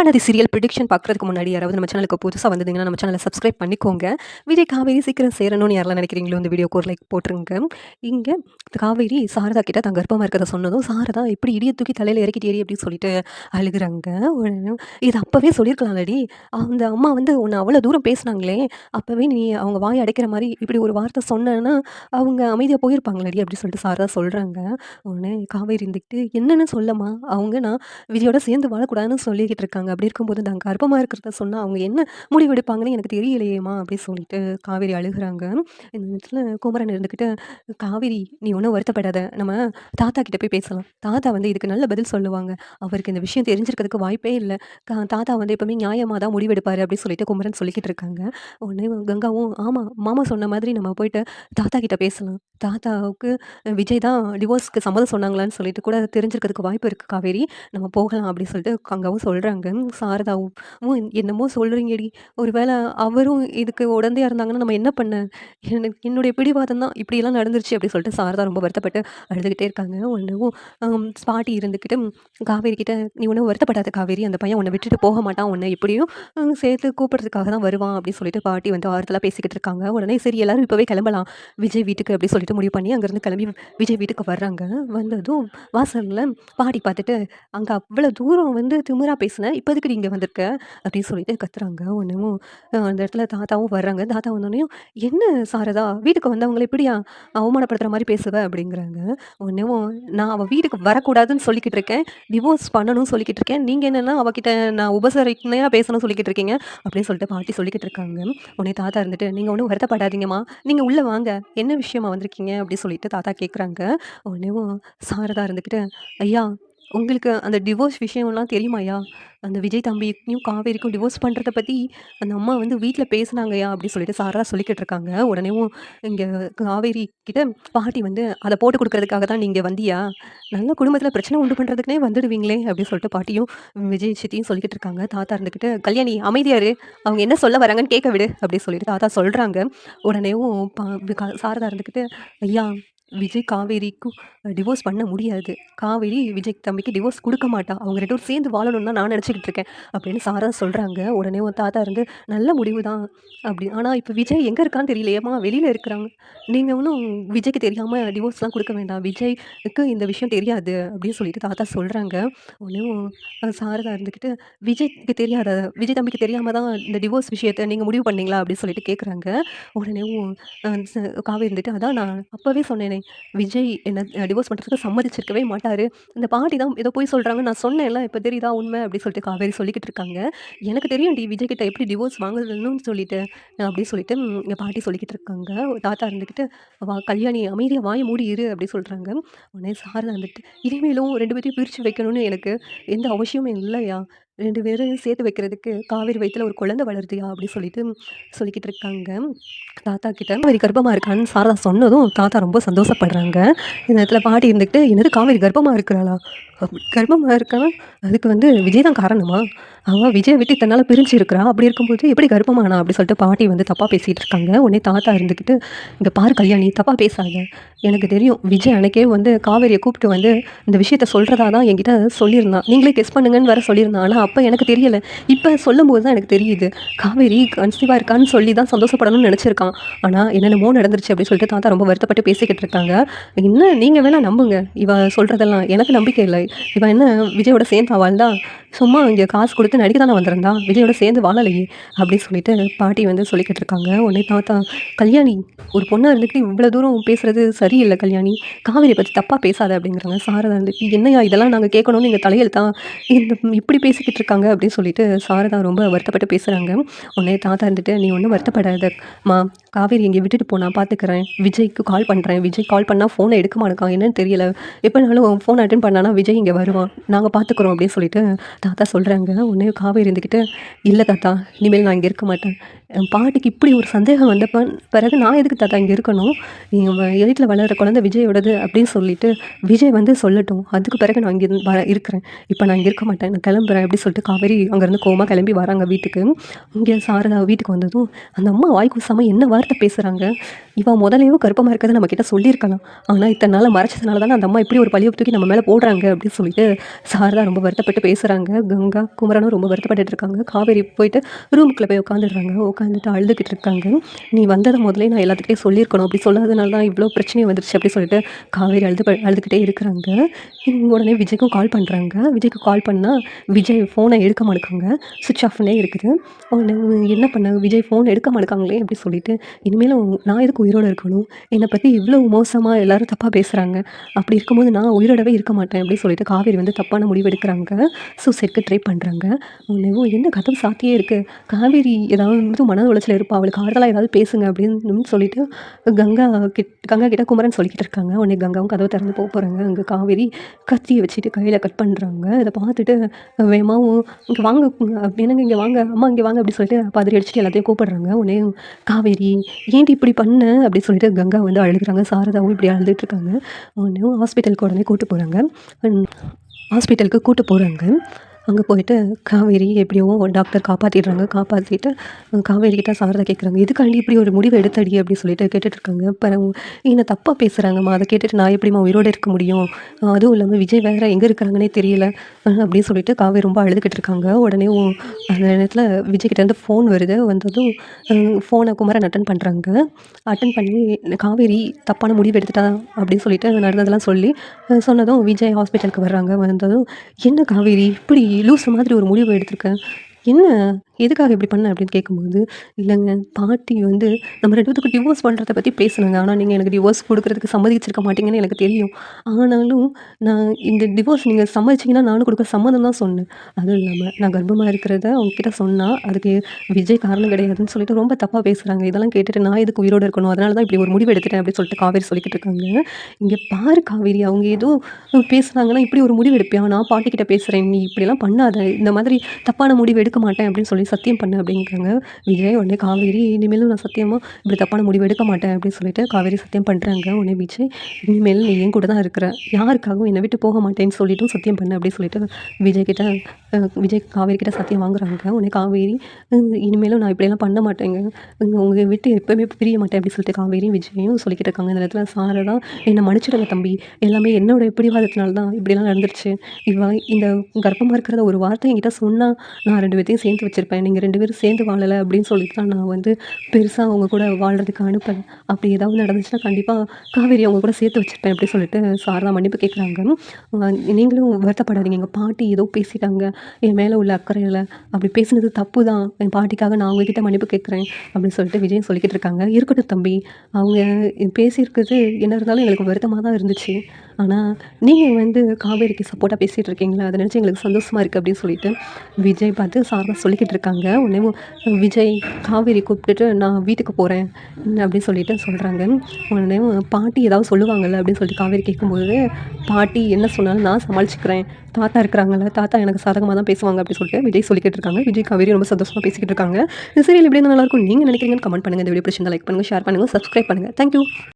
Mahanadi serial prediction பார்க்குறதுக்கு முன்னாடி யாராவது நம்ம சேனலுக்கு புதுசாக வந்ததுங்கன்னா நம்ம சேனலை சப்ஸ்கிரைப் பண்ணிக்கோங்க. விஜய் காவேரி சீக்கிரம் சேரணும்னு யாரெல்லாம் நினைக்கிறீங்களோ இந்த வீடியோக்கு ஒரு லைக் போட்டுருங்க. இங்கே காவேரி சாரதா கிட்ட தான் கர்ப்பமாக இருக்கிறத சொன்னதும் சாரதா இப்படி இடியை தூக்கி தலையில் இறக்கிட்டேரி அப்படின்னு சொல்லிட்டு அழுகுறாங்க. இது அப்போவே சொல்லியிருக்கலாம்லடி, அந்த அம்மா வந்து உன்னை அவ்வளோ தூரம் பேசுனாங்களே, அப்போவே நீ அவங்க வாய் அடைக்கிற மாதிரி இப்படி ஒரு வார்த்தை சொன்னேன்னா அவங்க அமைதியாக போயிருப்பாங்களடி அப்படி சொல்லிட்டு சாரதா சொல்கிறாங்க. உடனே காவேரி இருந்துக்கிட்டு என்னன்னு சொல்லம்மா, அவங்க நான் விஜயோட சேர்ந்து வாழக்கூடாதுன்னு சொல்லிக்கிட்டு இருக்காங்க. அப்படி இருக்கும்போது நான் கர்ப்பமா இருக்கிறத சொன்னா, அவங்க என்ன முடிவெடுப்பாங்கன்னு எனக்கு தெரியலையேம்மா! அப்படி சொல்லிட்டு காவேரி அழுகுறாங்க. இந்த நேரத்தில குமரன் இருந்துக்கிட்டு, "காவேரி நீ ஒண்ணும் வருத்தப்படாத. நம்ம தாத்தா கிட்ட போய் பேசலாம். தாத்தா வந்து இதுக்கு நல்ல பதில் சொல்லுவாங்க. அவருக்கு இந்த விஷயம் தெரிஞ்சிருக்கிறதுக்கு வாய்ப்பே இல்ல. தாத்தா வந்து எப்பவுமே நியாயமா தான் முடிவெடுப்பாரு." அப்படி சொல்லிட்டு குமரன் சொல்லிக்கிட்டு இருக்காங்க. உடனே கங்காவும், "ஆமா, மாமா சொன்ன மாதிரி நம்ம போயிட்டு தாத்தா கிட்ட பேசலாம். தாத்தாவுக்கு விஜய் தான் டிவோர்ஸ்க்கு சம்மதம் சொன்னாங்களான்னு சொல்லிட்டு கூட தெரிஞ்சிருக்கிறதுக்கு வாய்ப்பு இருக்கு காவேரி. நம்ம போகலாம்." அப்படி சொல்லிட்டு கங்காவும் சொல்றாங்க. சாரதாவும், என்னமோ சொல்றீங்கடி. ஒரு வேள அவரும் இதுக்கு உடந்தையா இருந்தாங்கன்னா, நம்ம என்ன பண்ண? என்னுடைய பிடிவாதம் தான் இப்படியெல்லாம் நடந்துருச்சு." அப்படி சொல்லிட்டு சாரதா ரொம்ப வருத்தப்பட்டு அழுதுகிட்டே இருக்காங்க. ஒன்னவும் பாட்டி இருந்துக்கிட்டு காவேரி கிட்ட, "நீ ஒண்ணும் வருத்தப்படாத காவேரி. அந்த பையன் உன்ன விட்டுட்டு போக மாட்டான். உன்ன எப்படியும் சேர்த்து கூப்பிடுறதுக்காக தான் வருவான்." அப்படின்னு சொல்லிட்டு பாட்டி வந்து ஆறுதலா பேசிக்கிட்டு இருக்காங்க. உடனே சரி எல்லாரும் இப்பவே கிளம்பலாம் விஜய் வீட்டுக்கு அப்படி சொல்லிட்டு முடிவு பண்ணி அங்கேருந்து கிளம்பி விஜய் வீட்டுக்கு வர்றாங்க. வந்ததும் வாசல்ல பாட்டி பார்த்துட்டு, "அங்க அவ்வளோ தூரம் வந்து திமிரா பேசுன. இப்ப எதுக்குடி இங்க வந்திருக்க?" அப்படின்னு சொல்லிட்டு கத்துறாங்க. ஒன்னவும் அந்த இடத்துல தாத்தாவும் வர்றாங்க. தாத்தா வந்தோனயும், "என்ன சாரதா, வீட்டுக்கு வந்தவங்கள இப்படியா அவமானப்படுத்துற மாரி பேசுவ?" அப்படிங்கிறாங்க. ஒன்னவும், "நான் அவ வீட்டுக்கு வரக்கூடாதுன்னு சொல்லிக்கிட்டு இருக்கேன். டிவோர்ஸ் பண்ணணும்னு சொல்லிக்கிட்டு இருக்கேன். நீங்க என்னன்னா அவகிட்ட நான் உபசரிக்கையா பேசணும்னு சொல்லிக்கிட்டு இருக்கீங்க." அப்படின்னு சொல்லிட்டு பாட்டி சொல்லிக்கிட்டு இருக்காங்க. உடனே தாத்தா இருந்துட்டு, "நீங்க ஒண்ணும் வருத்தப்படாதீங்கம்மா. நீங்க உள்ள வாங்க. என்ன விஷயமா வந்திருக்கீங்க?" அப்படி சொல்லிட்டு தாத்தா கேட்குறாங்க. உடனேவும் சாரதா இருந்துக்கிட்டு, "ஐயா, உங்களுக்கு அந்த டிவோர்ஸ் விஷயம்லாம் தெரியுமாய்யா? அந்த விஜய் தம்பிக்கும், காவேரிக்கும் டிவோர்ஸ் பண்றத பத்தி அந்த அம்மா வந்து வீட்ல பேசுனாங்கய்யா." அப்படி சொல்லிட்டு சாரதா சொல்லிக்கிட்டு இருக்காங்க. உடனேவும் இங்க காவேரி கிட்ட பாட்டி வந்து, "அத போட்டு குடுக்குறதுக்காக தான் நீங்க வந்தியா? நல்ல குடும்பத்தில பிரச்சனை உண்டு பண்றதுக்குன்னே வந்துடுவீங்களே." அப்படி சொல்லிட்டு பாட்டியும், விஜய் சித்தியும் சொல்லிக்கிட்டு இருக்காங்க. தாத்தா இருந்துக்கிட்டு, "கல்யாணி அமைதியா இரு. அவங்க என்ன சொல்ல வராங்கன்னு கேட்க விடு." அப்படி சொல்லிட்டு தாத்தா சொல்றாங்க. உடனேவும் சாரதா இருந்துக்கிட்டு, "ஐயா, விஜய் காவேரிக்கும் டிவோர்ஸ் பண்ண முடியாது. காவேரி விஜய் தம்பிக்கு டிவோர்ஸ் குடுக்க மாட்டா. அவங்க 2 பேரும் சேர்ந்து வாழணும்னு தான் நான் நினச்சுக்கிட்டு இருக்கேன்." அப்படின்னு சாரதா சொல்றாங்க. உடனே உன் தாத்தா இருந்து, "நல்ல முடிவு தான்." அப்படி ஆனா இப்ப விஜய் எங்க இருக்கான்னு தெரியலையேம்மா, வெளியில இருக்கிறாங்க. நீங்க ஒண்ணும் விஜய்க்கு தெரியாம டிவோர்ஸ்லாம் குடுக்க வேண்டாம். விஜய்க்கு இந்த விஷயம் தெரியாது." அப்படின்னு சொல்லிட்டு தாத்தா சொல்றாங்க. உடனேவும் சாரதா இருந்துக்கிட்டு, "விஜய்க்கு தெரியாதா? விஜய் தம்பிக்கு தெரியாம தான் இந்த டிவோர்ஸ் விஷயத்த நீங்க முடிவு பண்ணீங்களா?" அப்படின்னு சொல்லிட்டு கேட்குறாங்க. உடனேவும் அ ச காவேரி இருந்துட்டு, "அதான் நான் அப்பவே சொன்னேனே, விஜய் என்ன டிவோர்ஸ் பண்றதுக்கு சம்மதிச்சிருக்கவே மாட்டாரு. இந்த பாட்டி தான் ஏதோ பொய் சொல்றாங்கன்னு நான் சொன்னேன்ல. இப்ப தெரியுதா உண்மை?" அப்படி சொல்லிட்டு காவேரி சொல்லிக்கிட்டு இருக்காங்க. "எனக்கு தெரியும்டி விஜய் கிட்ட எப்படி டிவோர்ஸ் வாங்கணும்னு சொல்லிட்டு." அப்படின்னு சொல்லிட்டு எங்க பாட்டி சொல்லிக்கிட்டு இருக்காங்க. தாத்தா இருந்துக்கிட்டு, கல்யாணி அமைதியா வாய மூடி இரு." அப்படி சொல்றாங்க. உடனே சாரதா வந்துட்டு, "இனிமேலும் 2 பேத்தையும் பிரிச்சு வைக்கணும்னு எனக்கு எந்த அவசியமும் இல்லையா. 2 பேரையும் சேர்த்து வைக்கிறதுக்கு காவேரி வயித்துல ஒரு குழந்தை வளருதுயா." அப்படி சொல்லிட்டு சொல்லிக்கிட்டு இருக்காங்க. தாத்தா கிட்ட காவேரி கர்ப்பமா இருக்கான்னு சாரதா சொன்னதும் தாத்தா ரொம்ப சந்தோஷப்படுறாங்க. இந்த நேரத்துல பாட்டி இருந்துக்கிட்டு, "என்னது காவேரி கர்ப்பமா இருக்கிறாளா? கர்ப்பமா இருக்கான்னா, அதுக்கு வந்து விஜய் தான் காரணமா? அவ விஜய விட்டு இத்தன நாளா பிரிஞ்சு இருக்கிறா. அப்படி இருக்கும்போது எப்படி கர்ப்பமானா?" அப்படி சொல்லிட்டு பாட்டி வந்து தப்பா பேசிட்டு இருக்காங்க. உடனே தாத்தா இருந்துக்கிட்டு, "இங்க பாரு கல்யாணி, தப்பா பேசாத. எனக்கு தெரியும் விஜய் அன்னைக்கே வந்து காவேரிய கூப்பிட்டு வந்து இந்த விஷயத்த சொல்றதா தான் என்கிட்ட சொல்லியிருந்தான். நீங்களே கெஸ் பண்ணுங்கன்னு வேற சொல்லியிருந்தான். ஆனா அப்ப எனக்கு தெரியல. இப்ப சொல்லும்போது தான் எனக்கு தெரியுது. காவேரி கன்சீவா இருக்கான்னு சொல்லி தான் சந்தோஷப்படணும்னு நெனச்சிருக்கான். ஆனா என்னென்னமோ நடந்துருச்சு." அப்படி சொல்லிட்டு தாத்தா ரொம்ப வருத்தப்பட்டு பேசிக்கிட்டு இருக்காங்க. "என்ன நீங்க வேணா நம்புங்க. இவ சொல்றதெல்லாம். எனக்கு நம்பிக்கை இல்ல. இவ என்ன விஜயோட சேர்ந்தா வாழ்ந்தா? சும்மா இங்க காசு குடுத்து நடிக்க தானே வந்திருந்தா. விஜயோட சேர்ந்து வாழலையே." அப்படின்னு சொல்லிட்டு பாட்டி வந்து சொல்லிக்கிட்டு இருக்காங்க. உடனே தாத்தா, "கல்யாணி, ஒரு பொண்ணா இருந்துக்கிட்டு இவ்வளோ தூரம் பேசுறது சரியில்ல கல்யாணி. காவேரிய பத்தி தப்பா பேசாத." அப்படிங்கிறாங்க. சாரதா வந்து, "என்னய்யா இதெல்லாம் நாங்க கேட்கணும்னு நீங்க தலையெழுத்தா? இப்படி பேசிக்கிட்டு இருக்காங்க." அப்படின்னு சொல்லிட்டு சாரதா ரொம்ப வருத்தப்பட்டு பேசுறாங்க. உடனே தாத்தா இருந்துட்டு, "நீ ஒண்ணும் வருத்தப்படாதம்மா. காவேரி இங்க விட்டுட்டு போ, நான் பார்த்துக்கிறேன். விஜய்க்கு கால் பண்றேன். விஜய் கால் பண்ணா ஃபோன எடுக்க மாட்டேங்கான். என்னன்னு தெரியல. எப்பனாலும் ஃபோன் அட்டெண்ட் பண்ணானா விஜய் இங்க வருவான். நாங்க பார்த்துக்குறோம்." அப்படின்னு சொல்லிட்டு தாத்தா சொல்றாங்க. உடனே காவேரி இருந்துக்கிட்டு, "இல்ல தாத்தா, இனிமேல் நான் இங்க இருக்க மாட்டேன். என் பாட்டிக்கு இப்படி ஒரு சந்தேகம் வந்த பிறகு நான் எதுக்கு தாத்தா இங்க இருக்கணும்? எங்க வீட்ல வளர்ற குழந்தை விஜயோடது அப்படின்னு சொல்லிட்டு விஜய் வந்து சொல்லட்டும். அதுக்கு பிறகு நான் இங்க இருக்கிறேன். இப்ப நான் இங்க இருக்க மாட்டேன். நான் கிளம்புறேன்." அப்படின்னு சொல்லிட்டு காவேரி அங்கேருந்து கோவமா கிளம்பி வராங்க வீட்டுக்கு. இங்க சாரதா வீட்டுக்கு வந்ததும் அந்த அம்மா வாய் கூசாம என்ன வார்த்தை பேசுறாங்க. இவ முதலையோ கர்ப்பமா இருக்கிறத நம்ம கிட்ட சொல்லியிருக்கலாம். ஆனா இத்தன நாளா மறைச்சதுனால தானே அந்த அம்மா இப்படி ஒரு பழிய தூக்கி நம்ம மேல போடுறாங்க. அப்படி அப்படி சொல்லிட்டு சாரதா ரொம்ப வருத்தப்பட்டு பேசுகிறாங்க. கங்கா, குமரனும் ரொம்ப வருத்தப்பட்டுட்டு இருக்காங்க. காவேரி போயிட்டு ரூமுக்குள்ளே போய் உட்காந்துடுறாங்க. உட்காந்துட்டு அழுதுகிட்டு இருக்காங்க. "நீ வந்ததை முதலே நான் எல்லாத்துக்கிட்டே சொல்லியிருக்கணும். அப்படி சொல்லாதனால தான் இவ்வளோ பிரச்சனை வந்துருச்சு" அப்படி சொல்லிட்டு காவேரி அழுதுகிட்டே இருக்கிறாங்க. உடனே விஜய்க்கும் கால் பண்ணுறாங்க. விஜய்க்கு கால் பண்ணால் விஜய் ஃபோனை எடுக்க மாட்டேங்காங்க. சுவிட்ச் ஆஃப்னே இருக்குது. உடனே என்ன பண்ண விஜய் ஃபோன் எடுக்க மாட்டேங்காங்களே அப்படி சொல்லிட்டு, இனிமேலும் நான் எதுக்கு உயிரோடு இருக்கணும்? என்னை பற்றி இவ்வளோ மோசமாக எல்லாரும் தப்பாக பேசுகிறாங்க. அப்படி இருக்கும்போது நான் உயிரோடவே இருக்க மாட்டேன் அப்படின்னு சொல்லிட்டு காவேரி வந்து தப்பான முடிவு எடுக்கிறாங்க. சூசைட்க்கு ட்ரை பண்ணுறாங்க. உடனே என்ன கதவு சாத்தியே இருக்குது. காவேரி ஏதாவது மன உளைச்சல் இருப்பா, அவளுக்கு ஆறுதலாக ஏதாவது பேசுங்க அப்படின்னு சொல்லிட்டு கங்கா கிட்ட குமரன் சொல்லிக்கிட்டு இருக்காங்க. உடனே கங்காவும் கதவை திறந்து போகிறாங்க. அங்கே காவேரி கத்தியை வச்சுட்டு கையில் கட் பண்ணுறாங்க. இதை பார்த்துட்டு வேகமாவும் இங்கே வாங்க என்னங்க இங்கே வாங்க, அம்மா இங்கே வாங்க அப்படி சொல்லிட்டு பதறி அடிச்சுட்டு எல்லாத்தையும் கூப்பிடுறாங்க. உடனே காவேரி ஏன்டி இப்படி பண்ண அப்படி சொல்லிட்டு கங்கா வந்து அழுகுறாங்க. சாரதாவும் இப்படி அழுதுட்டு இருக்காங்க. உடனே ஹாஸ்பிட்டலுக்கு உடனே கூட்டு போகிறாங்க. ஹாஸ்பிட்டலுக்கு கூட்டு போகிறாங்க. அங்கே போயிட்டு காவேரி எப்படியோ டாக்டர் காப்பாற்றிடுறாங்க. காப்பாற்றிட்டு காவேரி கிட்ட சாரதா கேட்குறாங்க, "எதுக்காண்டி இப்படி ஒரு முடிவு எடுத்தடி?" அப்படின்னு சொல்லிட்டு கேட்டுட்ருக்காங்க. அப்புறம் என்னை தப்பாக பேசுகிறாங்கம்மா, அதை கேட்டுட்டு நான் எப்படிம்மா உயிரோடு இருக்க முடியும்? அதுவும் இல்லாமல் விஜய் வேறு எங்கே இருக்கிறாங்கன்னே தெரியல அப்படின்னு சொல்லிட்டு காவேரி ரொம்ப அழுதுகிட்டு இருக்காங்க. உடனே அந்த நேரத்தில் விஜய்கிட்டேருந்து ஃபோன் வருது. வந்ததும் ஃபோனை குமரன் அட்டன் பண்ணுறாங்க. அட்டன் பண்ணி காவேரி தப்பான முடிவு எடுத்துட்டா அப்படின்னு சொல்லிட்டு நடந்ததெல்லாம் சொன்னதும் விஜய் ஹாஸ்பிட்டலுக்கு வர்றாங்க. வந்ததும், "என்ன காவேரி இப்படி லூசு மாதிரி ஒரு முடிவு எடுத்திருக்க? என்ன எதுக்காக இப்படி பண்ண?" அப்படின்னு கேட்கும்போது, "இல்லைங்க பாட்டி வந்து நம்ம 2 பேத்துக்கும் டிவோர்ஸ் பண்ணுறத பற்றி பேசுனாங்க. ஆனால் நீங்கள் எனக்கு டிவோர்ஸ் கொடுக்குறதுக்கு சம்மதிச்சிருக்க மாட்டீங்கன்னு எனக்கு தெரியும். ஆனாலும் நான் இந்த டிவோர்ஸ் நீங்கள் சம்மதிச்சிங்கன்னா நானும் கொடுக்க சம்மதம் தான் சொன்னேன். அதுவும் இல்லாமல் நான் கர்ப்பமாக இருக்கிறத அவங்ககிட்ட சொன்னால் அதுக்கு விஜய் காரணம் கிடையாதுன்னு சொல்லிட்டு ரொம்ப தப்பாக பேசுகிறாங்க. இதெல்லாம் கேட்டுட்டு நான் எதுக்கு உயிரோடு இருக்கணும்? அதனால தான் இப்படி ஒரு முடிவு எடுத்துட்டேன்" அப்படின்னு சொல்லிட்டு காவேரி சொல்லிக்கிட்டு இருக்காங்க. "இங்கே பாரு காவேரி, அவங்க ஏதோ பேசுனாங்கன்னா இப்படி ஒரு முடிவு எடுப்பியா? நான் பாட்டிக்கிட்ட பேசுகிறேன். நீ இப்படிலாம் பண்ணாத. இந்த மாதிரி தப்பான முடிவு எடுக்க மாட்டேன் அப்படின்னு சொல்லி சத்தியம் பண்ணு" அப்படிங்கிறாங்க. விஜய் உடனே காவேரி, "இனிமேலும் நான் சத்தியமாக இப்படி தப்பான முடிவு எடுக்க மாட்டேன்" அப்படின்னு சொல்லிட்டு காவேரி சத்தியம் பண்ணுறாங்க. உடனே விஜய், "இனிமேல் நீ என் கூட தான் இருக்கிற. யாருக்காகவும் என்னை விட்டு போக மாட்டேன்னு சொல்லிட்டும் சத்தியம் பண்ணு" அப்படின்னு சொல்லிட்டு விஜய் காவேரி கிட்ட சத்தியம் வாங்குறாங்க. உடனே காவேரி, "இனிமேலும் நான் இப்படியெல்லாம் பண்ண மாட்டேங்க. உங்களை விட்டு எப்பவுமே பிரிய மாட்டேன்" அப்படின்னு சொல்லிட்டு காவேரியும் விஜயும் சொல்லிக்கிட்டு இருக்காங்க. இந்த நேரத்தில் சாரதா, "என்னை மன்னிச்சிடுங்க தம்பி. எல்லாமே என்னோட பிடிவாதத்தினால தான் இப்படிலாம் நடந்துருச்சு. இந்த கர்ப்பமாக இருக்கிறத ஒரு வார்த்தை என்கிட்ட சொன்னால் நான் 2 பேத்தையும் சேர்த்து வச்சுருப்பேன். நீங்கள் 2 பேரும் சேர்ந்து வாழலை அப்படின்னு சொல்லிட்டு தான் நான் வந்து பெருசாக அவங்க கூட வாழ்கிறதுக்கு அனுப்பல. அப்படி ஏதாவது நடந்துச்சுன்னா கண்டிப்பாக காவேரி அவங்க கூட சேர்த்து வச்சுருப்பேன்" அப்படி சொல்லிட்டு சாரதா மன்னிப்பு கேட்குறாங்க. "நீங்களும் வருத்தப்படாதீங்க. எங்கள் பாட்டி ஏதோ பேசிட்டாங்க என் மேலே உள்ள அக்கறையில். அப்படி பேசினது தப்பு தான். என் பாட்டிக்காக நான் உங்ககிட்ட மன்னிப்பு கேட்குறேன்" அப்படின்னு சொல்லிட்டு விஜய் சொல்லிக்கிட்டு இருக்காங்க. "இருக்கட்டும் தம்பி, அவங்க பேசியிருக்கிறது என்ன இருந்தாலும் எங்களுக்கு வருத்தமாக தான் இருந்துச்சு. ஆனால் நீங்கள் வந்து காவேரிக்கு சப்போர்ட்டாக பேசிகிட்டு இருக்கீங்களா, அதை நினச்சி எங்களுக்கு சந்தோஷமாக இருக்குது" அப்படின்னு சொல்லிட்டு விஜய் பார்த்து சாரதா சொல்லிக்கிட்டு இருக்காங்க. உடனே விஜய் காவேரி கூப்பிட்டுட்டு, "நான் வீட்டுக்கு போகிறேன்" அப்படின்னு சொல்லிட்டு சொல்கிறாங்க. உடனே பாட்டி ஏதாவது சொல்லுவாங்கள்ல அப்படின்னு சொல்லிட்டு காவேரி கேட்கும்போது, "பாட்டி என்ன சொன்னாலும் நான் சமாளிச்சுக்கிறேன். தாத்தா இருக்கிறாங்கல்ல, தாத்தா எனக்கு சாதகமாக தான் பேசுவாங்க" அப்படின்னு சொல்லிட்டு விஜய் சொல்லிக்கிட்டு இருக்காங்க. விஜய் காவேரி ரொம்ப சந்தோஷமாக பேசிக்கிட்டு இருக்காங்க. இந்த சீரியல் எப்படி இருந்தால் நல்லாயிருக்கும் நீங்கள் நினைக்கிறீங்கன்னு கமெண்ட் பண்ணுங்கள். இந்த வீடியோ பிடிச்சிருந்தா லைக் பண்ணுங்கள், ஷேர் பண்ணுங்கள், சப்ஸ்கிரைப் பண்ணுங்கள். தேங்க்யூ.